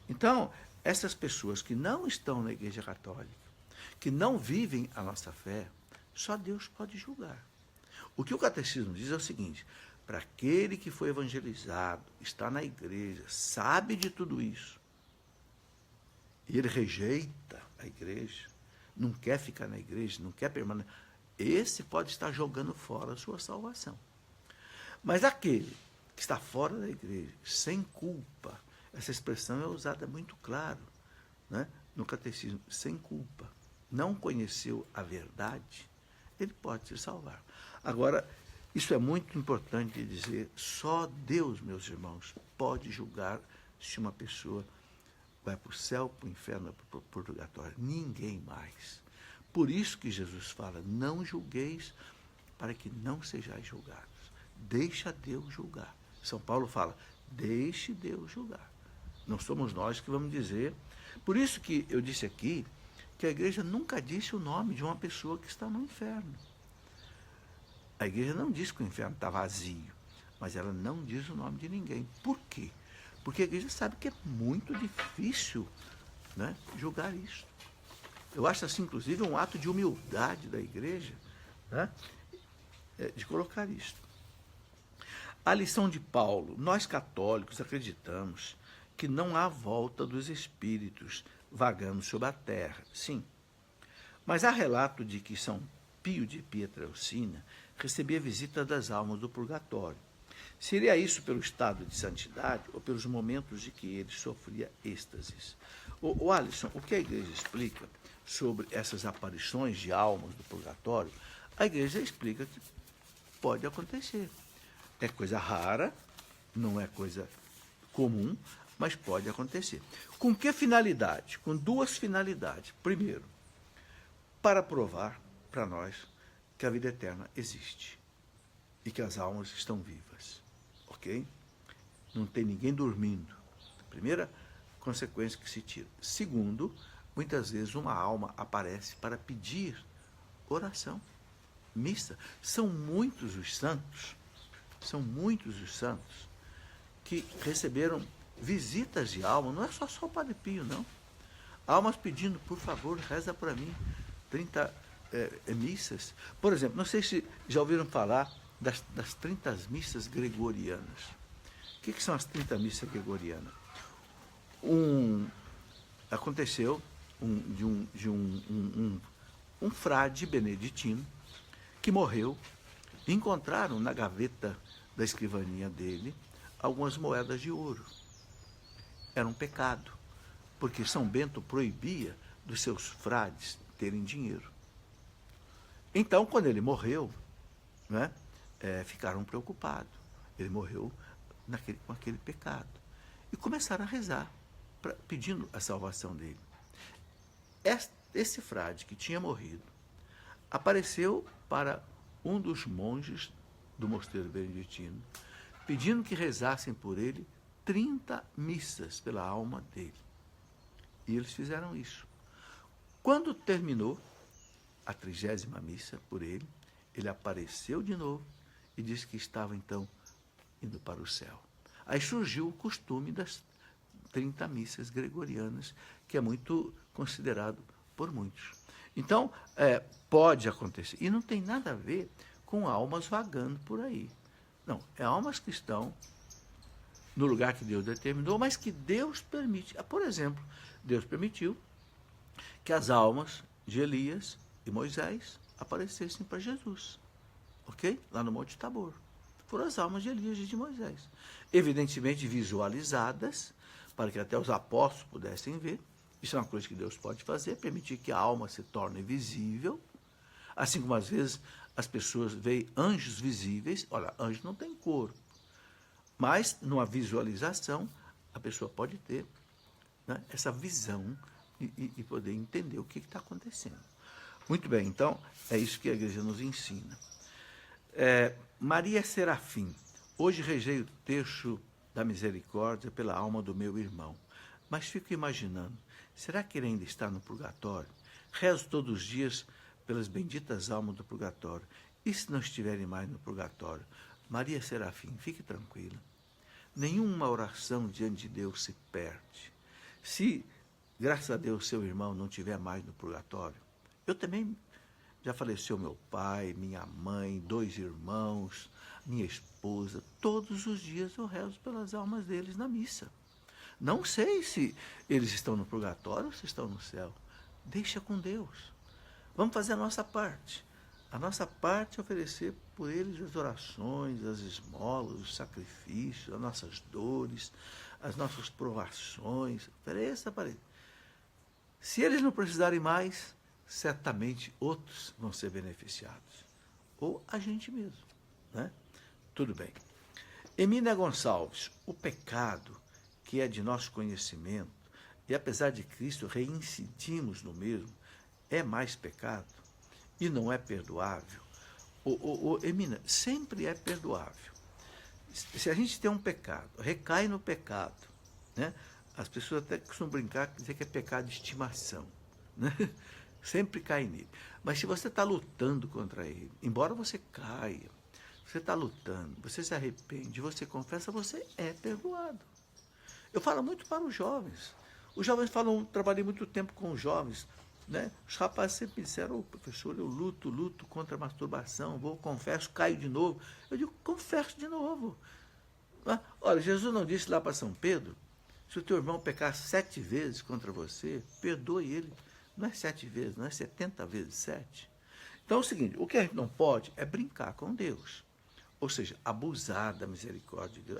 Então, essas pessoas que não estão na Igreja Católica, que não vivem a nossa fé, só Deus pode julgar. O que o catecismo diz é o seguinte, para aquele que foi evangelizado, está na igreja, sabe de tudo isso, e ele rejeita a igreja, não quer ficar na igreja, não quer permanecer, esse pode estar jogando fora a sua salvação. Mas aquele que está fora da igreja, sem culpa, essa expressão é usada muito claro, né, no catecismo, sem culpa, não conheceu a verdade, ele pode se salvar. Agora, isso é muito importante dizer, só Deus, meus irmãos, pode julgar se uma pessoa vai para o céu, para o inferno, para o purgatório. Ninguém mais. Por isso que Jesus fala, não julgueis para que não sejais julgados. Deixa Deus julgar. São Paulo fala, deixe Deus julgar. Não somos nós que vamos dizer. Por isso que eu disse aqui, que a igreja nunca disse o nome de uma pessoa que está no inferno. A igreja não diz que o inferno está vazio, mas ela não diz o nome de ninguém. Por quê? Porque a igreja sabe que é muito difícil, né, julgar isso. Eu acho assim, inclusive, um ato de humildade da igreja, né, de colocar isso. A lição de Paulo: nós católicos acreditamos que não há volta dos espíritos vagando sobre a terra. Sim. Mas há relato de que São Pio de Pietrelcina recebia visita das almas do purgatório. Seria isso pelo estado de santidade ou pelos momentos de que ele sofria êxtases? O Alisson, o que a igreja explica sobre essas aparições de almas do purgatório? A igreja explica que pode acontecer. É coisa rara, não é coisa comum, mas pode acontecer. Com que finalidade? Com duas finalidades. Primeiro, para provar para nós que a vida eterna existe e que as almas estão vivas. Ok? Não tem ninguém dormindo. Primeira consequência que se tira. Segundo, muitas vezes uma alma aparece para pedir oração, missa. São muitos os santos que receberam visitas de alma. Não é só o Padre Pio, não. Almas pedindo, por favor, reza para mim. 30 missas. Por exemplo, não sei se já ouviram falar das 30 missas gregorianas. O que são as 30 missas gregorianas? Aconteceu de um frade beneditino que morreu. Encontraram na gaveta da escrivaninha dele algumas moedas de ouro. Era um pecado, porque São Bento proibia dos seus frades terem dinheiro. Então, quando ele morreu, né, ficaram preocupados. Ele morreu com aquele pecado. E começaram a rezar, pedindo a salvação dele. Esse frade que tinha morrido apareceu para um dos monges do mosteiro beneditino, pedindo que rezassem por ele 30 missas pela alma dele. E eles fizeram isso. Quando terminou a 30ª missa por ele, ele apareceu de novo e disse que estava, então, indo para o céu. Aí surgiu o costume das 30 missas gregorianas, que é muito considerado por muitos. Então, pode acontecer. E não tem nada a ver com almas vagando por aí. Não, é almas que estão no lugar que Deus determinou, mas que Deus permite. Por exemplo, Deus permitiu que as almas de Elias e Moisés aparecessem para Jesus, ok? Lá no Monte Tabor. Foram as almas de Elias e de Moisés. Evidentemente visualizadas, para que até os apóstolos pudessem ver. Isso é uma coisa que Deus pode fazer, permitir que a alma se torne visível. Assim como às vezes as pessoas veem anjos visíveis. Olha, anjo não tem corpo. Mas, numa visualização, a pessoa pode ter, né, essa visão e poder entender o que está acontecendo. Muito bem, então, é isso que a igreja nos ensina. Maria Serafim: hoje rezei o terço da misericórdia pela alma do meu irmão, mas fico imaginando, será que ele ainda está no purgatório? Rezo todos os dias pelas benditas almas do purgatório. E se não estiverem mais no purgatório? Maria Serafim, fique tranquila. Nenhuma oração diante de Deus se perde. Se, graças a Deus, seu irmão não estiver mais no purgatório, eu também já faleceu meu pai, minha mãe, 2 irmãos, minha esposa. Todos os dias eu rezo pelas almas deles na missa. Não sei se eles estão no purgatório ou se estão no céu. Deixa com Deus. Vamos fazer a nossa parte. A nossa parte é oferecer por eles as orações, as esmolas, os sacrifícios, as nossas dores, as nossas provações. Ofereça para eles. Se eles não precisarem mais, certamente outros vão ser beneficiados. Ou a gente mesmo, né? Tudo bem. Emília Gonçalves: o pecado que é de nosso conhecimento, e apesar de Cristo reincidimos no mesmo, é mais pecado e não é perdoável? Emília, sempre é perdoável. Se a gente tem um pecado, recai no pecado, né? As pessoas até costumam brincar, dizer que é pecado de estimação, né? Sempre cai nele. Mas se você está lutando contra ele, embora você caia, você está lutando, você se arrepende, você confessa, você é perdoado. Eu falo muito para os jovens. Os jovens falam, trabalhei muito tempo com os jovens, né? Os rapazes sempre me disseram, professor, eu luto contra a masturbação, confesso, caio de novo. Eu digo, confesso de novo. Olha, Jesus não disse lá para São Pedro, se o teu irmão pecar 7 vezes contra você, perdoe ele. Não é 7 vezes, não é 70 vezes 7. Então é o seguinte, o que a gente não pode é brincar com Deus. Ou seja, abusar da misericórdia de Deus.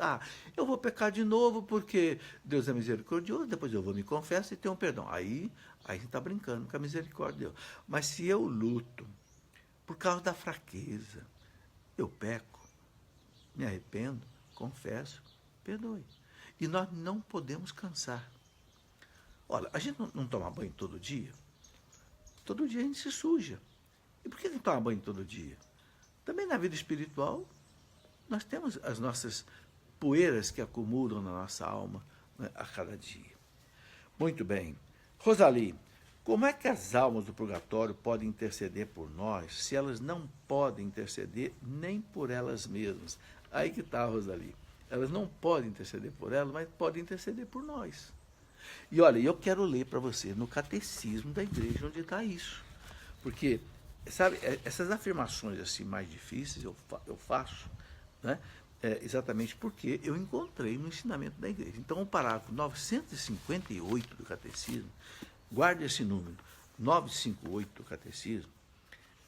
Eu vou pecar de novo porque Deus é misericordioso, depois eu vou me confessar e tenho um perdão. Aí a gente está brincando com a misericórdia de Deus. Mas se eu luto por causa da fraqueza, eu peco, me arrependo, confesso, perdoe. E nós não podemos cansar. Olha, a gente não toma banho todo dia? Todo dia a gente se suja. E por que não toma banho todo dia? Também na vida espiritual, nós temos as nossas poeiras que acumulam na nossa alma, né, a cada dia. Muito bem. Rosali, como é que as almas do purgatório podem interceder por nós se elas não podem interceder nem por elas mesmas? Aí que está, Rosali. Elas não podem interceder por elas, mas podem interceder por nós. E olha, eu quero ler para você no catecismo da igreja onde está isso. Porque, sabe, essas afirmações assim mais difíceis eu faço, né, exatamente porque eu encontrei no ensinamento da igreja. Então, o parágrafo 958 do catecismo, guarde esse número, 958 do catecismo,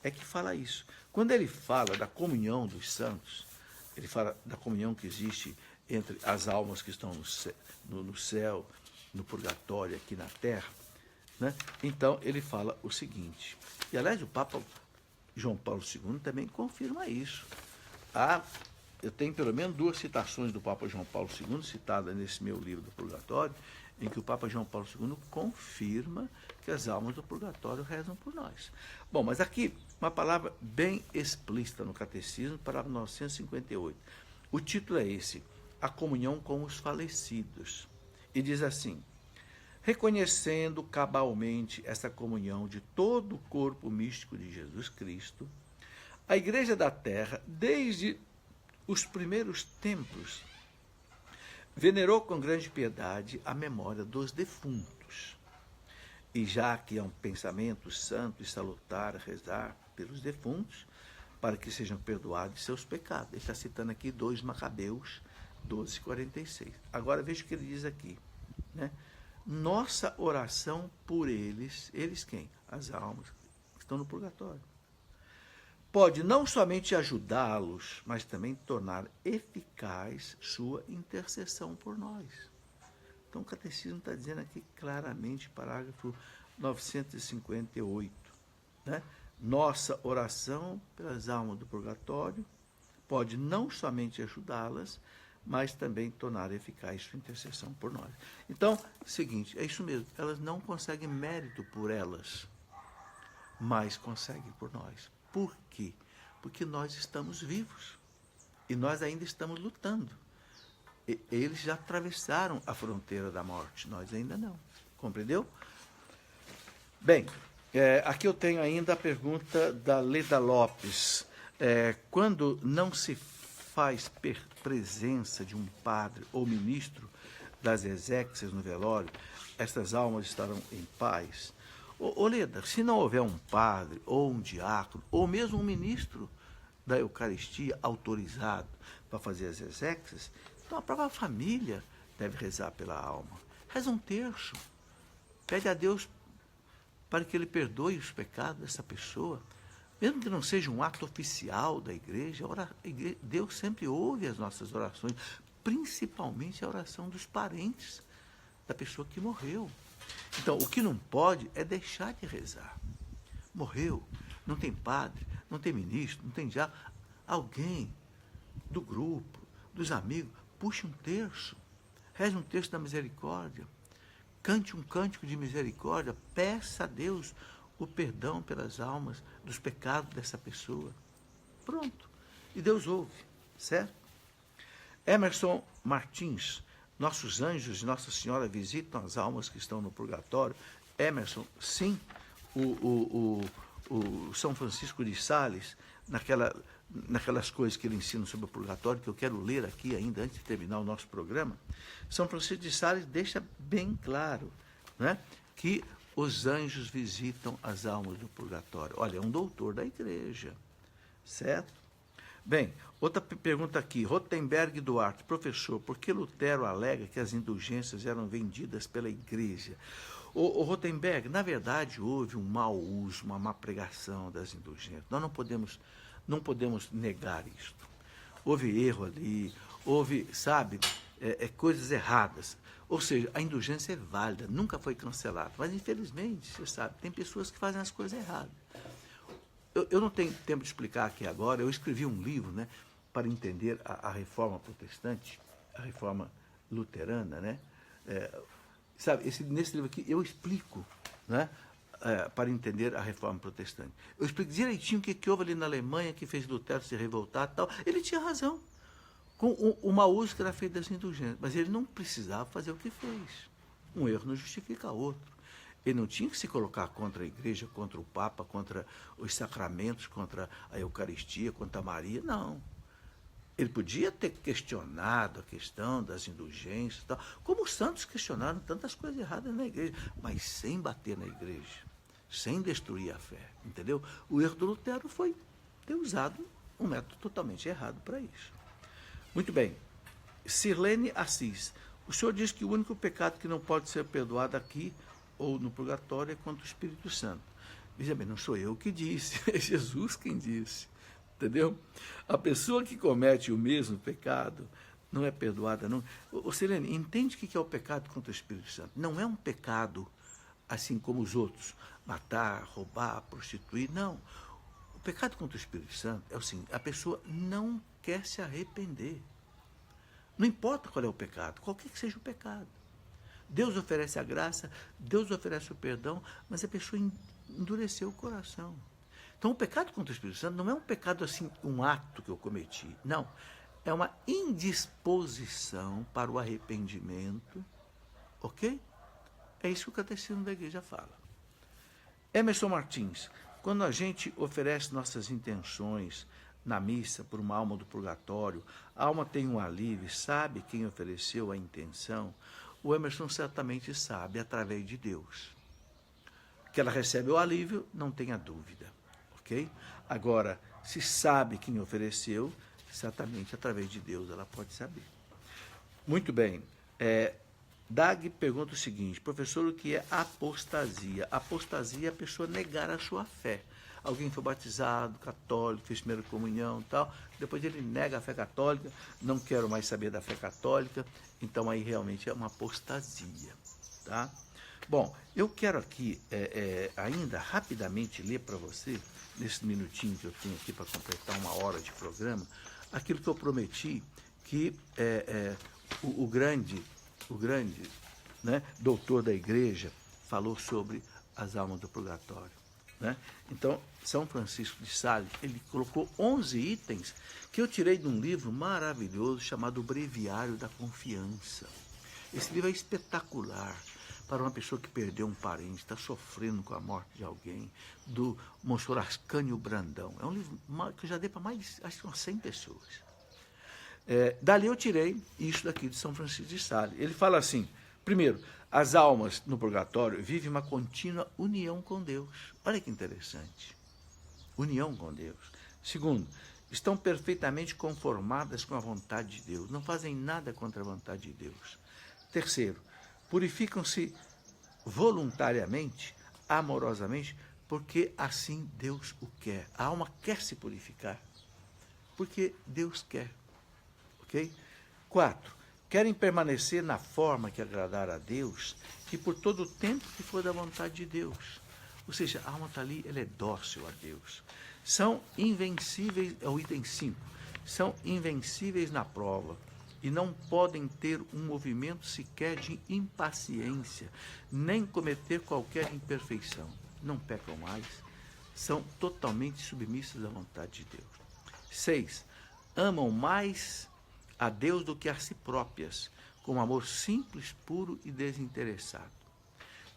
é que fala isso. Quando ele fala da comunhão dos santos, ele fala da comunhão que existe entre as almas que estão no céu, no purgatório, aqui na terra, né? Então, ele fala o seguinte, e aliás, o Papa João Paulo II também confirma isso. Eu tenho pelo menos 2 citações do Papa João Paulo II, citadas nesse meu livro do Purgatório, em que o Papa João Paulo II confirma que as almas do purgatório rezam por nós. Bom, mas aqui, uma palavra bem explícita no Catecismo, parágrafo 958. O título é esse, A Comunhão com os Falecidos. E diz assim, reconhecendo cabalmente essa comunhão de todo o corpo místico de Jesus Cristo, a Igreja da Terra, desde os primeiros tempos, venerou com grande piedade a memória dos defuntos. E já que é um pensamento santo e salutar rezar pelos defuntos, para que sejam perdoados seus pecados. Ele está citando aqui 2 Macabeus 12:46. Agora veja o que ele diz aqui, né? Nossa oração por eles quem? As almas que estão no purgatório. Pode não somente ajudá-los, mas também tornar eficaz sua intercessão por nós. Então, o Catecismo está dizendo aqui claramente, parágrafo 958, né? Nossa oração pelas almas do purgatório pode não somente ajudá-las, mas também tornar eficaz sua intercessão por nós. Então, seguinte, é isso mesmo, elas não conseguem mérito por elas, mas conseguem por nós. Por quê? Porque nós estamos vivos e nós ainda estamos lutando. Eles já atravessaram a fronteira da morte, nós ainda não. Compreendeu? Bem, aqui eu tenho ainda a pergunta da Leda Lopes. Quando não se faz presença de um padre ou ministro das exéquias no velório, estas almas estarão em paz? Leda, se não houver um padre, ou um diácono, ou mesmo um ministro da Eucaristia autorizado para fazer as exéquias, então a própria família deve rezar pela alma. Reza um terço. Pede a Deus para que ele perdoe os pecados dessa pessoa. Mesmo que não seja um ato oficial da igreja, Deus sempre ouve as nossas orações, principalmente a oração dos parentes da pessoa que morreu. Então, o que não pode é deixar de rezar. Morreu, não tem padre, não tem ministro, não tem diácono. Alguém do grupo, dos amigos, puxe um terço, reze um terço da misericórdia, cante um cântico de misericórdia, peça a Deus o perdão pelas almas, dos pecados dessa pessoa. Pronto. E Deus ouve, certo? Emerson Martins, nossos anjos e Nossa Senhora visitam as almas que estão no purgatório. Emerson, sim, o São Francisco de Sales, naquela naquelas coisas que ele ensina sobre o purgatório, que eu quero ler aqui ainda antes de terminar o nosso programa, São Francisco de Sales deixa bem claro, né, que os anjos visitam as almas do purgatório. Olha, é um doutor da igreja, certo? Bem, outra pergunta aqui, Rotenberg Duarte, professor, por que Lutero alega que as indulgências eram vendidas pela igreja? O Rotenberg, na verdade, houve um mau uso, uma má pregação das indulgências. Nós não podemos negar isto. Houve erro ali, houve, sabe, coisas erradas. Ou seja, a indulgência é válida, nunca foi cancelada. Mas, infelizmente, você sabe, tem pessoas que fazem as coisas erradas. Eu não tenho tempo de explicar aqui agora, eu escrevi um livro, né, para entender a reforma protestante, a reforma luterana, né? Sabe, nesse livro aqui eu explico, né, para entender a reforma protestante. Eu explico direitinho o que houve ali na Alemanha que fez Lutero se revoltar e tal. Ele tinha razão com o mau uso que era feito das indulgências, mas ele não precisava fazer o que fez. Um erro não justifica outro. Ele não tinha que se colocar contra a igreja, contra o Papa, contra os sacramentos, contra a Eucaristia, contra a Maria, não. Ele podia ter questionado a questão das indulgências, tal, como os santos questionaram tantas coisas erradas na igreja, mas sem bater na igreja, sem destruir a fé, entendeu? O erro do Lutero foi ter usado um método totalmente errado para isso. Muito bem. Sirlene Assis, o senhor diz que o único pecado que não pode ser perdoado aqui ou no purgatório é contra o Espírito Santo. Veja bem, não sou eu que disse, é Jesus quem disse. Entendeu? A pessoa que comete o mesmo pecado não é perdoada, não. Ô, Sirlene, entende o que é o pecado contra o Espírito Santo? Não é um pecado assim como os outros, matar, roubar, prostituir, não. O pecado contra o Espírito Santo é o seguinte, a pessoa não quer se arrepender. Não importa qual é o pecado, qualquer que seja o pecado. Deus oferece a graça, Deus oferece o perdão, mas a pessoa endureceu o coração. Então, o pecado contra o Espírito Santo não é um pecado assim, um ato que eu cometi. Não. É uma indisposição para o arrependimento. Ok? É isso que o Catecismo da Igreja fala. Emerson Martins, quando a gente oferece nossas intenções na missa por uma alma do purgatório, a alma tem um alívio, sabe quem ofereceu a intenção? O Emerson certamente sabe, através de Deus. Que ela recebe o alívio, não tenha dúvida. Ok? Agora, se sabe quem ofereceu, certamente através de Deus ela pode saber. Muito bem. Dag pergunta o seguinte, professor, o que é apostasia? Apostasia é a pessoa negar a sua fé. Alguém foi batizado, católico, fez primeira comunhão e tal, depois ele nega a fé católica, não quero mais saber da fé católica, então aí realmente é uma apostasia. Tá? Bom, eu quero aqui ainda rapidamente ler para você, nesse minutinho que eu tenho aqui para completar 1 hora de programa, aquilo que eu prometi que o grande né, doutor da igreja falou sobre as almas do purgatório. Né? Então, São Francisco de Sales, ele colocou 11 itens que eu tirei de um livro maravilhoso chamado Breviário da Confiança. Esse livro é espetacular para uma pessoa que perdeu um parente, está sofrendo com a morte de alguém, do Monsenhor Ascânio Brandão. É um livro que eu já dei para mais, acho que umas 100 pessoas. Dali eu tirei isso daqui de São Francisco de Sales. Ele fala assim, primeiro, as almas no purgatório vivem uma contínua união com Deus. Olha que interessante. União com Deus. Segundo, estão perfeitamente conformadas com a vontade de Deus. Não fazem nada contra a vontade de Deus. Terceiro, purificam-se voluntariamente, amorosamente, porque assim Deus o quer. A alma quer se purificar, porque Deus quer. Ok? 4. Querem permanecer na forma que agradar a Deus e por todo o tempo que for da vontade de Deus. Ou seja, a alma está ali, ela é dócil a Deus. São invencíveis, é o item 5, são invencíveis na prova e não podem ter um movimento sequer de impaciência, nem cometer qualquer imperfeição. Não pecam mais, são totalmente submissas à vontade de Deus. 6. Amam mais a Deus do que a si próprias, com amor simples, puro e desinteressado.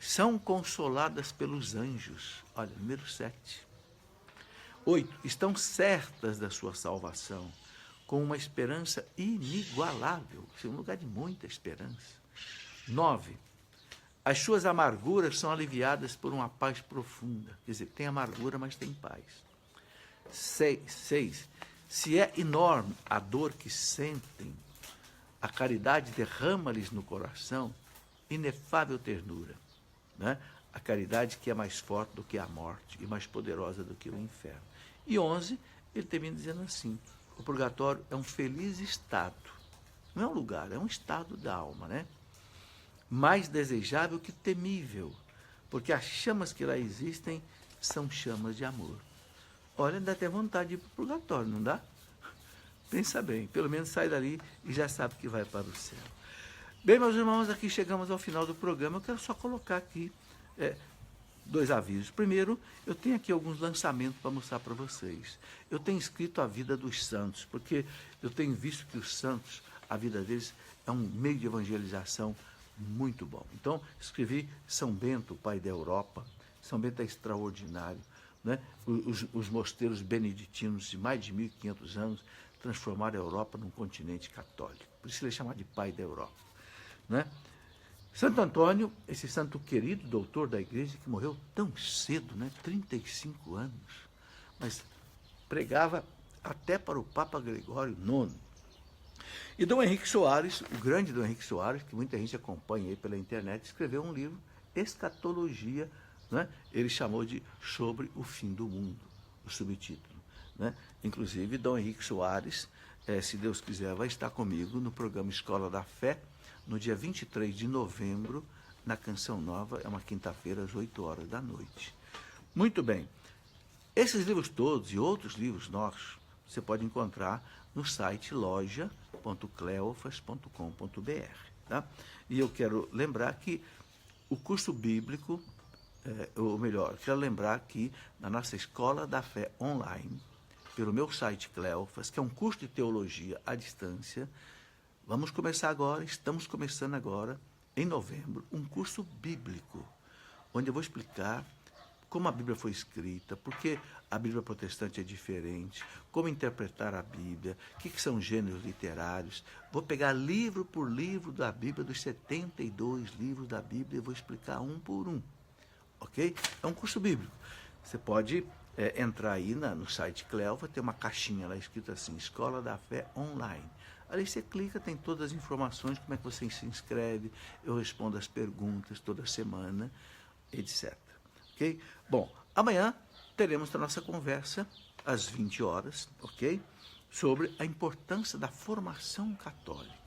São consoladas pelos anjos. Olha, número 7. 8. Estão certas da sua salvação, com uma esperança inigualável. Isso é um lugar de muita esperança. 9. As suas amarguras são aliviadas por uma paz profunda. Quer dizer, tem amargura, mas tem paz. 6. Se é enorme a dor que sentem, a caridade derrama-lhes no coração inefável ternura. Né? A caridade que é mais forte do que a morte e mais poderosa do que o inferno. E 11, ele termina dizendo assim, o purgatório é um feliz estado. Não é um lugar, é um estado da alma, né? Mais desejável que temível, porque as chamas que lá existem são chamas de amor. Olha, dá até vontade de ir para o purgatório, não dá? Pensa bem, pelo menos sai dali e já sabe que vai para o céu. Bem, meus irmãos, aqui chegamos ao final do programa. Eu quero só colocar aqui 2 avisos. Primeiro, eu tenho aqui alguns lançamentos para mostrar para vocês. Eu tenho escrito a vida dos santos, porque eu tenho visto que os santos, a vida deles é um meio de evangelização muito bom. Então, escrevi São Bento, pai da Europa. São Bento é extraordinário. Né? Os mosteiros beneditinos de mais de 1.500 anos transformaram a Europa num continente católico. Por isso ele é chamado de pai da Europa. Né? Santo Antônio, esse santo querido, doutor da igreja, que morreu tão cedo, né? 35 anos, mas pregava até para o Papa Gregório IX. E Dom Henrique Soares, o grande Dom Henrique Soares, que muita gente acompanha aí pela internet, escreveu um livro, Escatologia, né? Ele chamou de Sobre o Fim do Mundo, o subtítulo. Né? Inclusive, Dom Henrique Soares, se Deus quiser, vai estar comigo no programa Escola da Fé, no dia 23 de novembro, na Canção Nova, é uma quinta-feira, às 8 horas da noite. Muito bem. Esses livros todos e outros livros nossos, você pode encontrar no site loja.cleofas.com.br. Tá? E eu quero lembrar que o curso bíblico, ou melhor, quero lembrar que na nossa Escola da Fé online, pelo meu site Cleofas, que é um curso de teologia à distância, estamos começando agora, em novembro, um curso bíblico, onde eu vou explicar como a Bíblia foi escrita, por que a Bíblia protestante é diferente, como interpretar a Bíblia, o que são gêneros literários. Vou pegar livro por livro da Bíblia, dos 72 livros da Bíblia, e vou explicar um por um. Ok? É um curso bíblico. Você pode entrar aí no site Cleofa, tem uma caixinha lá escrita assim, Escola da Fé Online. Ali você clica, tem todas as informações, como é que você se inscreve, eu respondo as perguntas toda semana, etc. Ok? Bom, amanhã teremos a nossa conversa às 20 horas, ok? Sobre a importância da formação católica.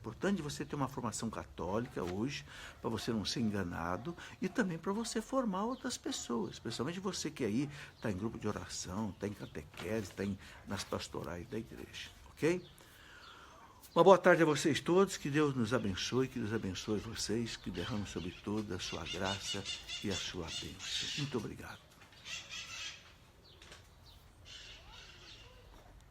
Importante você ter uma formação católica hoje, para você não ser enganado, e também para você formar outras pessoas, especialmente você que aí está em grupo de oração, está em catequese, está nas pastorais da igreja, ok? Uma boa tarde a vocês todos, que Deus nos abençoe, que Deus abençoe vocês, que derrame sobre toda a sua graça e a sua bênção. Muito obrigado.